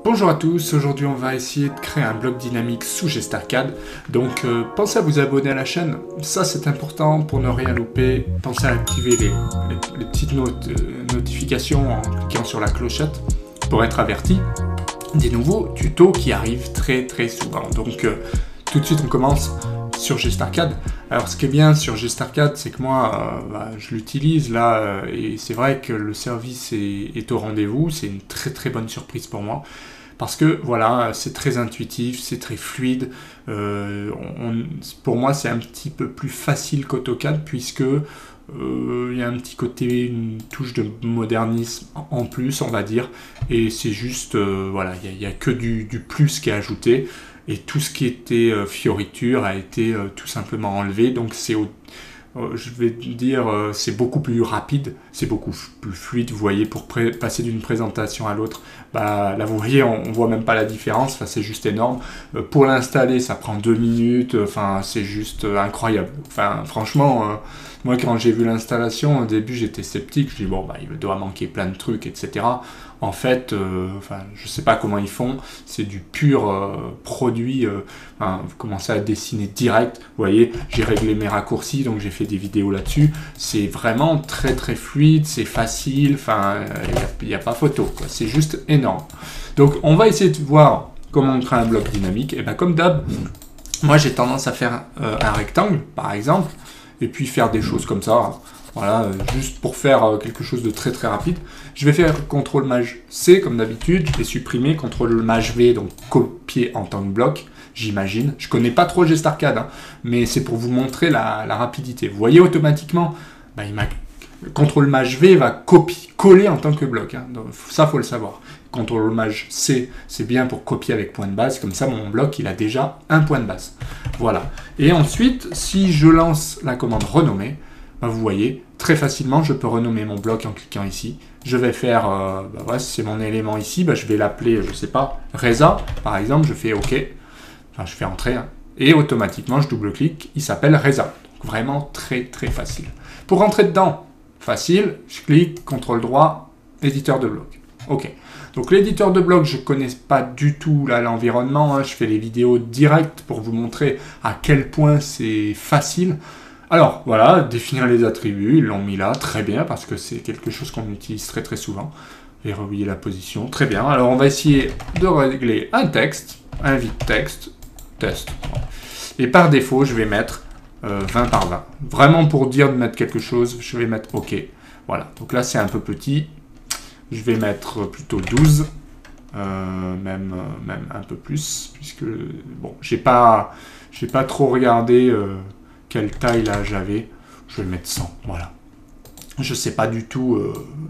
Bonjour à tous, aujourd'hui on va essayer de créer un bloc dynamique sous GestArcade. Donc pensez à vous abonner à la chaîne, ça c'est important pour ne rien louper. Pensez à activer les petites notifications en cliquant sur la clochette pour être averti des nouveaux tutos qui arrivent très souvent. Donc tout de suite on commence sur GestArcade. Alors ce qui est bien sur GestArcade, c'est que moi je l'utilise là et c'est vrai que le service est au rendez-vous. C'est une très bonne surprise pour moi parce que voilà, c'est très intuitif, c'est très fluide. Pour moi c'est un petit peu plus facile qu'AutoCAD puisque il y a un petit côté, une touche de modernisme en plus on va dire, et c'est juste voilà, il n'y a que du plus qui est ajouté. Et tout ce qui était fioriture a été tout simplement enlevé. Donc c'est, je vais dire, c'est beaucoup plus rapide, c'est beaucoup plus fluide. Vous voyez, pour passer d'une présentation à l'autre, bah, là vous voyez, on voit même pas la différence. Enfin, c'est juste énorme. Pour l'installer, ça prend 2 minutes. Enfin, c'est juste incroyable. Enfin, franchement, moi quand j'ai vu l'installation, au début j'étais sceptique. Je dis bon, bah, il doit manquer plein de trucs, etc. En fait, enfin, je sais pas comment ils font, c'est du pur produit. Vous commencez à dessiner direct. Vous voyez, j'ai réglé mes raccourcis, donc j'ai fait des vidéos là-dessus. C'est vraiment très fluide, c'est facile. Enfin, il n'y a pas photo, quoi. C'est juste énorme. Donc, on va essayer de voir comment on crée un bloc dynamique. Et bien, comme d'hab, moi j'ai tendance à faire un rectangle, par exemple, et puis faire des choses comme ça. Voilà, juste pour faire quelque chose de très rapide. Je vais faire CTRL-MAJ-C comme d'habitude. Je vais supprimer CTRL-MAJ-V, donc copier en tant que bloc, j'imagine. Je connais pas trop GestArcade, hein, mais c'est pour vous montrer la rapidité. Vous voyez automatiquement, bah, CTRL-MAJ-V va coller en tant que bloc. Hein. Donc, ça, faut le savoir. CTRL-MAJ-C, c'est bien pour copier avec point de base. Comme ça, mon bloc, il a déjà un point de base. Voilà. Et ensuite, si je lance la commande renommer, vous voyez, très facilement, je peux renommer mon bloc en cliquant ici. Je vais faire, ouais, c'est mon élément ici, je vais l'appeler, je sais pas, Reza, par exemple, je fais OK, enfin, je fais entrer, hein, et automatiquement, je double-clique, il s'appelle Reza. Donc, vraiment très facile. Pour rentrer dedans, facile, je clique, CTRL droit, éditeur de bloc. OK. Donc, l'éditeur de bloc, je ne connais pas du tout l'environnement, hein, je fais les vidéos directes pour vous montrer à quel point c'est facile. Alors, voilà, définir les attributs, ils l'ont mis là, très bien, parce que c'est quelque chose qu'on utilise très souvent. Verrouiller la position, très bien. Alors, on va essayer de régler un texte, un vide texte, test. Et par défaut, je vais mettre 20 par 20. Vraiment, pour dire de mettre quelque chose, je vais mettre OK. Voilà, donc là, c'est un peu petit. Je vais mettre plutôt 12, même un peu plus, puisque, bon, j'ai pas trop regardé... quelle taille là j'avais, je vais le mettre 100, voilà. Je sais pas du tout,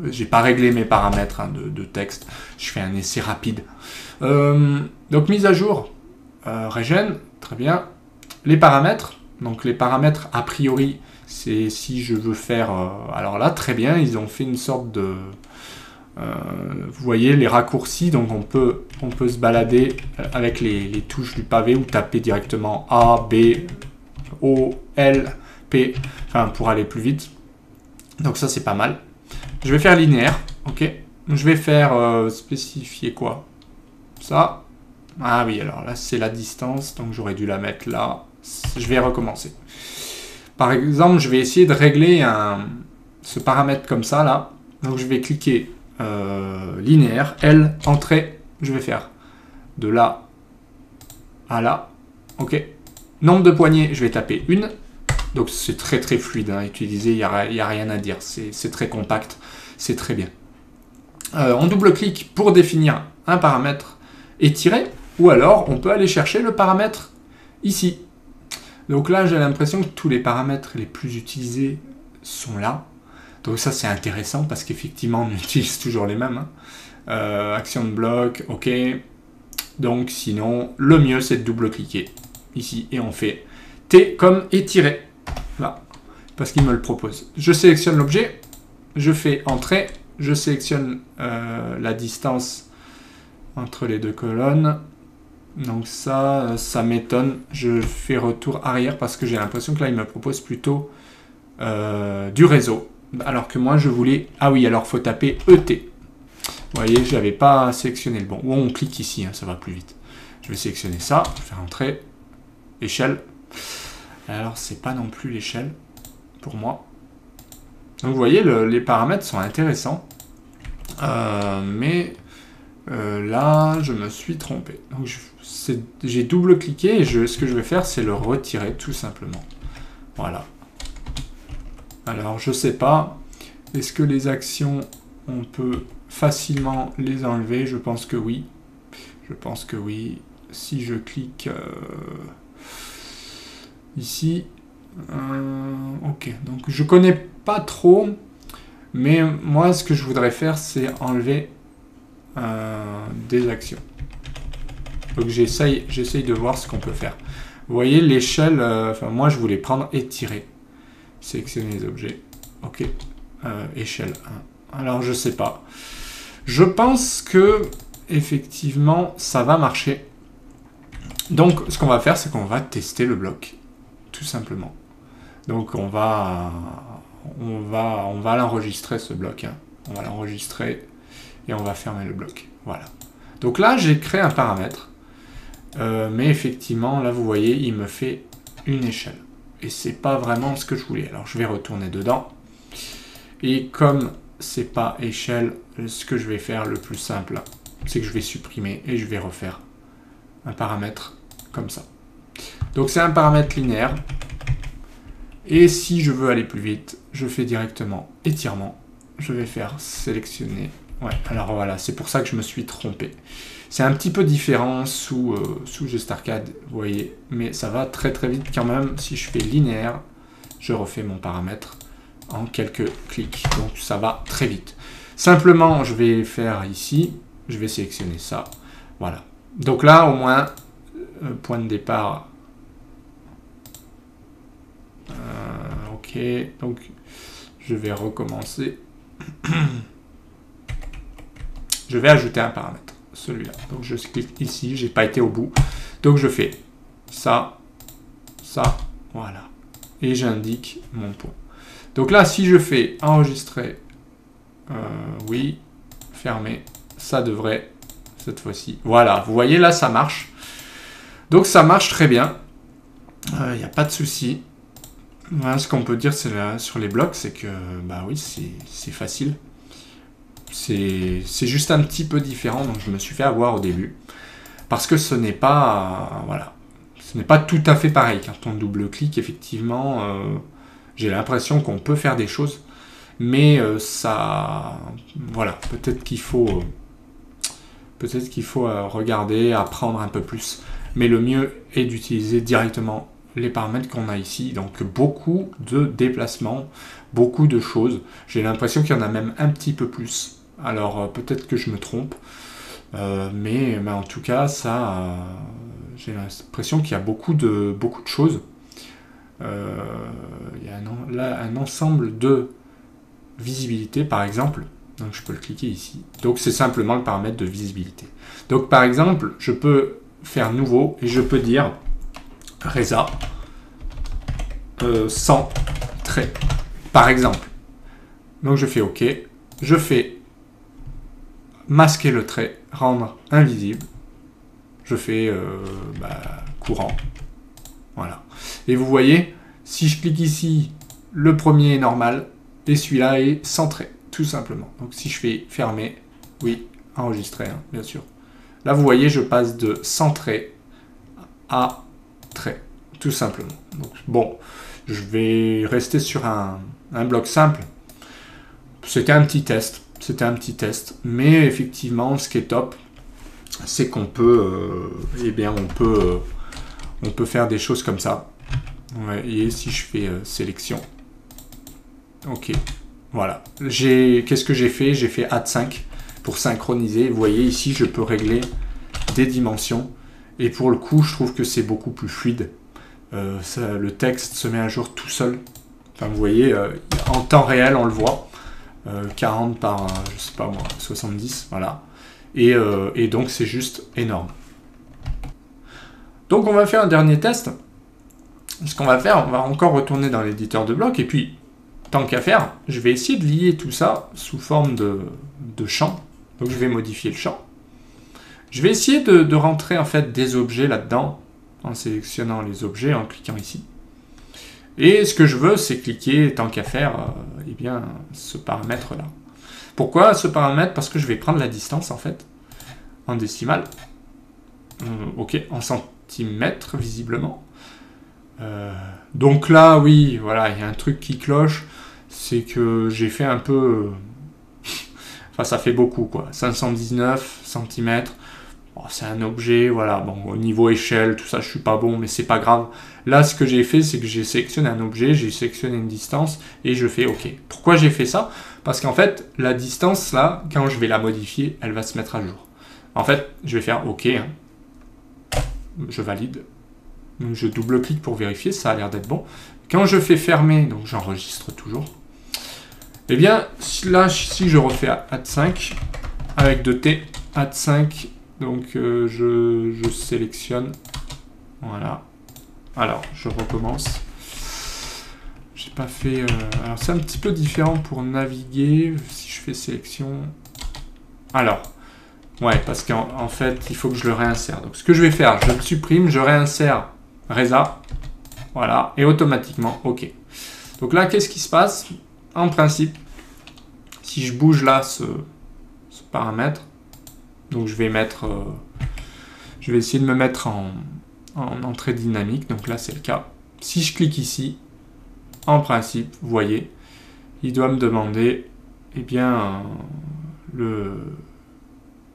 j'ai pas réglé mes paramètres hein, de texte, je fais un essai rapide. Donc mise à jour, Regen, très bien. Les paramètres, donc les paramètres a priori, c'est si je veux faire, alors là très bien, ils ont fait une sorte de... vous voyez les raccourcis, donc on peut se balader avec les touches du pavé ou taper directement A, B, O, L, P, enfin pour aller plus vite. Donc ça c'est pas mal. Je vais faire linéaire, ok. Je vais faire spécifier quoi? Ça. Ah oui, alors là c'est la distance, donc j'aurais dû la mettre là. Je vais recommencer. Par exemple, je vais essayer de régler ce paramètre comme ça là. Donc je vais cliquer linéaire, L, entrée. Je vais faire de là à là, ok. Nombre de poignées, je vais taper 1. Donc c'est très fluide à utiliser, il n'y a rien à dire. C'est très compact, c'est très bien. On double-clique pour définir un paramètre étiré, ou alors on peut aller chercher le paramètre ici. Donc là, j'ai l'impression que tous les paramètres les plus utilisés sont là. Donc ça, c'est intéressant parce qu'effectivement, on utilise toujours les mêmes. Hein. Action de bloc, ok. Donc sinon, le mieux, c'est de double-cliquer ici et on fait T comme étiré, là, parce qu'il me le propose. Je sélectionne l'objet, je fais entrée, je sélectionne la distance entre les deux colonnes, donc ça m'étonne, je fais retour arrière parce que j'ai l'impression que là il me propose plutôt du réseau, alors que moi je voulais, ah oui, alors faut taper ET, Vous voyez, je n'avais pas sélectionné le bon. Ou on clique ici, hein, ça va plus vite. Je vais sélectionner ça, je vais faire entrer, échelle. Alors, c'est pas non plus l'échelle pour moi. Donc, vous voyez, les paramètres sont intéressants. Mais là, je me suis trompé. Donc, j'ai double-cliqué et ce que je vais faire, c'est le retirer, tout simplement. Voilà. Alors, je sais pas. Est-ce que les actions, on peut facilement les enlever? Je pense que oui. Je pense que oui. Si je clique ici, ok. Donc je connais pas trop, mais moi ce que je voudrais faire, c'est enlever des actions. Donc j'essaye de voir ce qu'on peut faire. Vous voyez l'échelle. Enfin moi je voulais prendre étirer. Sélectionner les objets. Ok. Échelle 1. Alors je sais pas. Je pense que effectivement ça va marcher. Donc ce qu'on va faire, c'est qu'on va tester le bloc, tout simplement. Donc on va l'enregistrer ce bloc. Hein. On va l'enregistrer et on va fermer le bloc. Voilà. Donc là j'ai créé un paramètre, mais effectivement là vous voyez il me fait une échelle et c'est pas vraiment ce que je voulais. Alors je vais retourner dedans et comme c'est pas échelle, ce que je vais faire le plus simple, c'est que je vais supprimer et je vais refaire un paramètre comme ça. Donc c'est un paramètre linéaire. Et si je veux aller plus vite, je fais directement étirement. Je vais faire sélectionner. Ouais, alors voilà, c'est pour ça que je me suis trompé. C'est un petit peu différent sous GestArcade, vous voyez. Mais ça va très très vite quand même. Si je fais linéaire, je refais mon paramètre en quelques clics. Donc ça va très vite. Simplement, je vais faire ici. Je vais sélectionner ça. Voilà. Donc là, au moins, point de départ. Ok, donc je vais recommencer. Je vais ajouter un paramètre, celui-là. Donc je clique ici, j'ai pas été au bout. Donc je fais ça, ça, voilà. Et j'indique mon point. Donc là, si je fais enregistrer, oui, fermer, ça devrait, cette fois-ci. Voilà, vous voyez là, ça marche. Donc ça marche très bien. Il n'y a pas de souci. Voilà, ce qu'on peut dire sur les blocs, c'est que bah oui, c'est facile. C'est juste un petit peu différent, donc je me suis fait avoir au début. Parce que ce n'est pas, voilà, ce n'est pas tout à fait pareil. Quand on double-clique, effectivement, j'ai l'impression qu'on peut faire des choses. Mais ça, voilà, peut-être qu'il faut regarder, apprendre un peu plus. Mais le mieux est d'utiliser directement les paramètres qu'on a ici. Donc beaucoup de déplacements, beaucoup de choses. J'ai l'impression qu'il y en a même un petit peu plus. Alors peut-être que je me trompe. Mais en tout cas, ça, j'ai l'impression qu'il y a beaucoup de choses. Il y a là un ensemble de visibilité, par exemple. Donc je peux le cliquer ici. Donc c'est simplement le paramètre de visibilité. Donc par exemple, je peux faire nouveau et je peux dire Reza sans trait, par exemple. Donc je fais OK. Je fais masquer le trait, rendre invisible. Je fais courant. Voilà. Et vous voyez, si je clique ici, le premier est normal et celui-là est sans trait, tout simplement. Donc si je fais fermer, oui, enregistrer, hein, bien sûr. Là, vous voyez, je passe de sans trait à trait, tout simplement. Donc, bon, je vais rester sur un bloc simple. C'était un petit test. Mais effectivement, ce qui est top, c'est qu'on peut, on peut faire des choses comme ça. Ouais, et si je fais sélection, ok, voilà. Qu'est-ce que j'ai fait? J'ai fait Add 5 pour synchroniser. Vous voyez ici, je peux régler des dimensions. Et pour le coup, je trouve que c'est beaucoup plus fluide. Le texte se met à jour tout seul. Enfin, vous voyez, en temps réel, on le voit. 40 par, je sais pas moi, 70, voilà. Et donc, c'est juste énorme. Donc, on va faire un dernier test. Ce qu'on va faire, on va encore retourner dans l'éditeur de blocs. Et puis, tant qu'à faire, je vais essayer de lier tout ça sous forme de champ. Donc je vais modifier le champ. Je vais essayer de rentrer en fait des objets là-dedans, en sélectionnant les objets, en cliquant ici. Et ce que je veux, c'est cliquer, tant qu'à faire, eh bien, ce paramètre-là. Pourquoi ce paramètre? Parce que je vais prendre la distance, en fait, en décimale. Ok, en centimètres, visiblement. Donc là, oui, voilà, il y a un truc qui cloche, c'est que j'ai fait un peu... Enfin, ça fait beaucoup, quoi. 519 cm. Bon, c'est un objet, voilà. Bon, au niveau échelle, tout ça, je suis pas bon, mais c'est pas grave. Là, ce que j'ai fait, c'est que j'ai sélectionné un objet, j'ai sélectionné une distance, et je fais OK. Pourquoi j'ai fait ça? Parce qu'en fait, la distance, là, quand je vais la modifier, elle va se mettre à jour. En fait, je vais faire OK. Hein. Je valide. Donc, je double-clique pour vérifier, ça a l'air d'être bon. Quand je fais fermer, donc j'enregistre toujours. Eh bien, là, si je refais Add 5, avec 2T, Add 5, donc je sélectionne, voilà. Alors, je recommence. J'ai pas fait... alors, c'est un petit peu différent pour naviguer, si je fais sélection. Alors, ouais, parce qu'en fait, il faut que je le réinsère. Donc, ce que je vais faire, je le supprime, je réinsère Reza, voilà, et automatiquement, OK. Donc là, qu'est-ce qui se passe? En principe, si je bouge là ce paramètre, donc je vais mettre, je vais essayer de me mettre en entrée dynamique, donc là c'est le cas. Si je clique ici, en principe, vous voyez, il doit me demander, eh bien,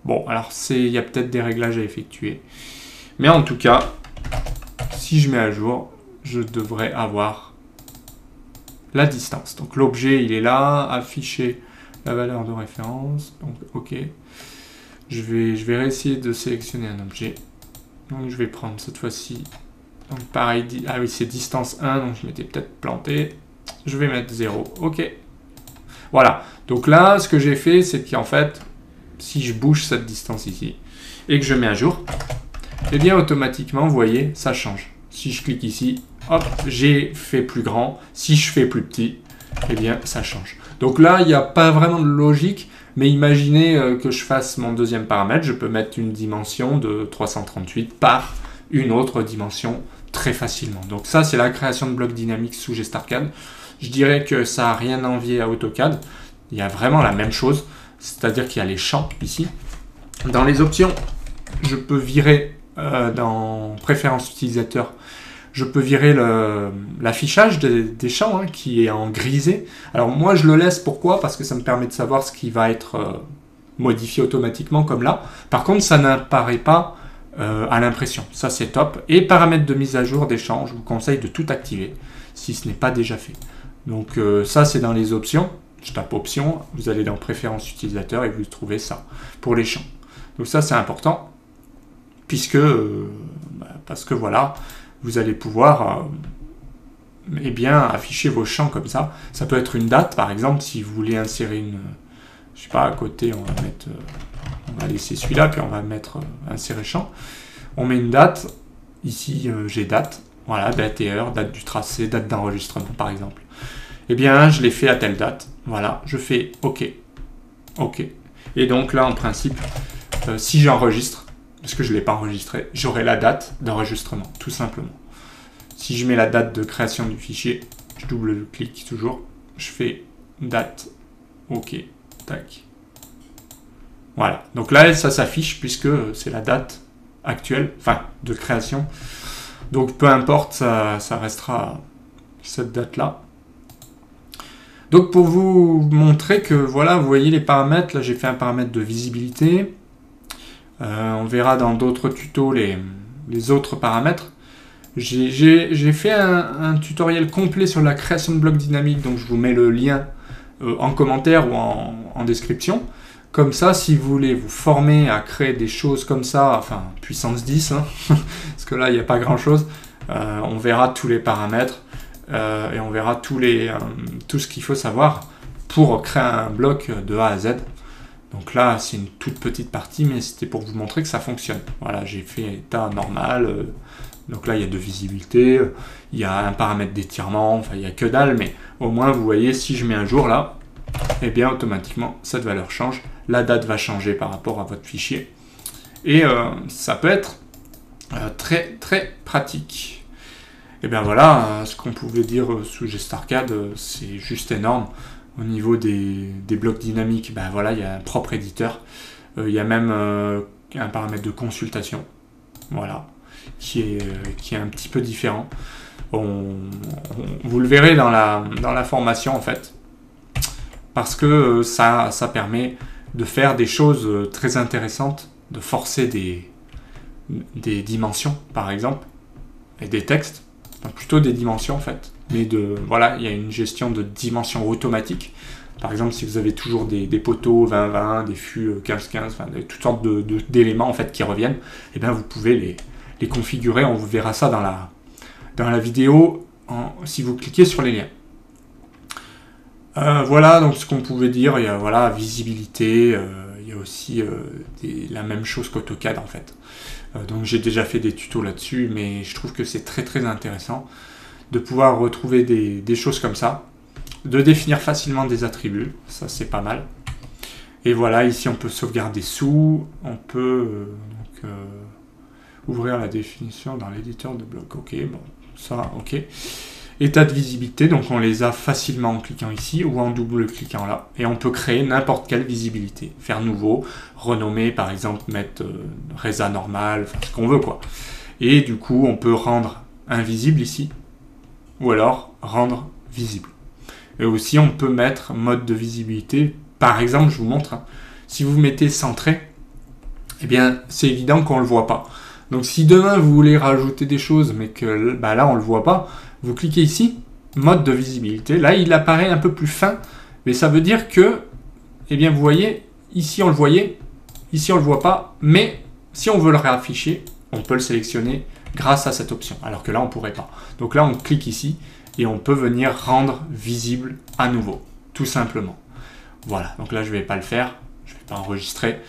bon, alors il y a peut-être des réglages à effectuer, mais en tout cas, si je mets à jour, je devrais avoir la distance. Donc l'objet, il est là, afficher la valeur de référence, donc OK. Je vais réessayer de sélectionner un objet. Donc je vais prendre cette fois-ci, donc pareil, ah oui, c'est distance 1, donc je m'étais peut-être planté. Je vais mettre 0, OK. Voilà, donc là, ce que j'ai fait, c'est qu'en fait, si je bouge cette distance ici, et que je mets à jour, eh bien automatiquement, vous voyez, ça change. Si je clique ici, hop, j'ai fait plus grand. Si je fais plus petit, eh bien, ça change. Donc là, il n'y a pas vraiment de logique, mais imaginez que je fasse mon deuxième paramètre, je peux mettre une dimension de 338 par une autre dimension très facilement. Donc ça, c'est la création de blocs dynamiques sous GestArcade. Je dirais que ça n'a rien à envier à AutoCAD. Il y a vraiment la même chose, c'est-à-dire qu'il y a les champs ici. Dans les options, je peux virer dans préférences utilisateurs, je peux virer l'affichage des champs hein, qui est en grisé. Alors moi je le laisse, pourquoi? Parce que ça me permet de savoir ce qui va être modifié automatiquement comme là. Par contre ça n'apparaît pas à l'impression, ça c'est top. Et paramètres de mise à jour des champs, je vous conseille de tout activer si ce n'est pas déjà fait. Donc ça c'est dans les options, je tape options, vous allez dans préférences utilisateurs et vous trouvez ça pour les champs. Donc ça c'est important puisque parce que voilà, vous allez pouvoir eh bien, afficher vos champs comme ça. Ça peut être une date, par exemple, si vous voulez insérer une... Je sais pas, à côté, on va mettre... on va laisser celui-là, puis on va mettre insérer champ. On met une date. Ici, j'ai date. Voilà, date et heure, date du tracé, date d'enregistrement, par exemple. Eh bien, je l'ai fait à telle date. Voilà, je fais OK. OK. Et donc là, en principe, si j'enregistre, parce que je ne l'ai pas enregistré, j'aurai la date d'enregistrement, tout simplement. Si je mets la date de création du fichier, je double-clique toujours, je fais date, OK, tac. Voilà, donc là, ça s'affiche puisque c'est la date actuelle, enfin, de création. Donc, peu importe, ça restera cette date-là. Donc, pour vous montrer que, voilà, vous voyez les paramètres, là, j'ai fait un paramètre de visibilité. On verra dans d'autres tutos les autres paramètres. J'ai fait un tutoriel complet sur la création de blocs dynamiques, donc je vous mets le lien en commentaire ou en description. Comme ça, si vous voulez vous former à créer des choses comme ça, enfin puissance 10, hein, parce que là il n'y a pas grand chose, on verra tous les paramètres et on verra tout ce qu'il faut savoir pour créer un bloc de A à Z. Donc là, c'est une toute petite partie, mais c'était pour vous montrer que ça fonctionne. Voilà, j'ai fait état normal. Donc là, il y a de visibilité, il y a un paramètre d'étirement, enfin, il n'y a que dalle, mais au moins, vous voyez, si je mets un jour là, eh bien, automatiquement, cette valeur change. la date va changer par rapport à votre fichier. Et ça peut être très très pratique. Et bien voilà, ce qu'on pouvait dire sous GestArcade, c'est juste énorme. Au niveau des blocs dynamiques, ben voilà, il y a un propre éditeur. Il y a même un paramètre de consultation, voilà, qui est un petit peu différent. Vous le verrez dans la formation en fait, parce que ça permet de faire des choses très intéressantes, de forcer des dimensions par exemple, et des textes, enfin, plutôt des dimensions en fait, mais voilà, il y a une gestion de dimensions automatique. Par exemple, si vous avez toujours des poteaux 20-20, des fûts 15-15, enfin, toutes sortes d'éléments en fait qui reviennent, et bien vous pouvez les configurer. On vous verra ça dans la vidéo si vous cliquez sur les liens. Voilà donc ce qu'on pouvait dire. Il y a voilà, visibilité, il y a aussi la même chose qu'AutoCAD en fait. Donc j'ai déjà fait des tutos là-dessus, mais je trouve que c'est très très intéressant de pouvoir retrouver des choses comme ça, de définir facilement des attributs, ça c'est pas mal. Et voilà, ici on peut sauvegarder sous, on peut ouvrir la définition dans l'éditeur de bloc. Ok, bon, ça, ok. État de visibilité, donc on les a facilement en cliquant ici ou en double-cliquant là. Et on peut créer n'importe quelle visibilité, faire nouveau, renommer par exemple, mettre Reza normal, enfin ce qu'on veut quoi. Et du coup, on peut rendre invisible ici, ou alors rendre visible. Et aussi, on peut mettre mode de visibilité. Par exemple, je vous montre, hein, si vous mettez centré, eh bien, c'est évident qu'on ne le voit pas. Donc, si demain, vous voulez rajouter des choses, mais que bah, là, on ne le voit pas, vous cliquez ici, mode de visibilité. Là, il apparaît un peu plus fin, mais ça veut dire que, eh bien, vous voyez, ici, on le voyait, ici, on ne le voit pas, mais si on veut le réafficher, on peut le sélectionner grâce à cette option, alors que là, on ne pourrait pas. Donc là, on clique ici, et on peut venir rendre visible à nouveau, tout simplement. Voilà, donc là je ne vais pas le faire, je ne vais pas enregistrer,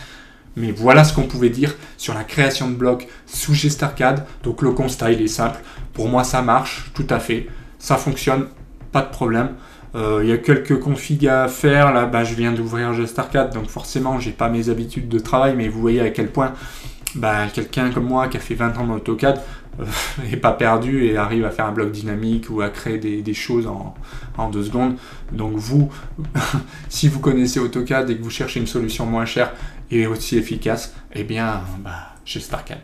mais voilà ce qu'on pouvait dire sur la création de blocs sous GestArcade. Donc le constat il est simple, pour moi ça marche tout à fait, ça fonctionne, pas de problème. Il y a quelques configs à faire, là bah, je viens d'ouvrir GestArcade, donc forcément j'ai pas mes habitudes de travail, mais vous voyez à quel point bah, quelqu'un comme moi qui a fait 20 ans d'AutoCAD n'est pas perdu et arrive à faire un bloc dynamique ou à créer des choses en 2 secondes. Donc vous, si vous connaissez AutoCAD et que vous cherchez une solution moins chère et aussi efficace, eh bien, bah, GestArcade.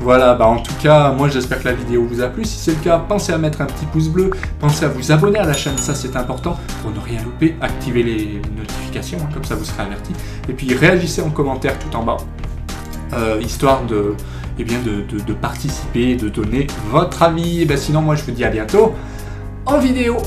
Voilà, bah en tout cas, moi j'espère que la vidéo vous a plu. Si c'est le cas, pensez à mettre un petit pouce bleu, pensez à vous abonner à la chaîne, ça c'est important pour ne rien louper, activez les notifications, comme ça vous serez averti. Et puis réagissez en commentaire tout en bas, histoire de participer, de donner votre avis. Et bien sinon, moi je vous dis à bientôt en vidéo.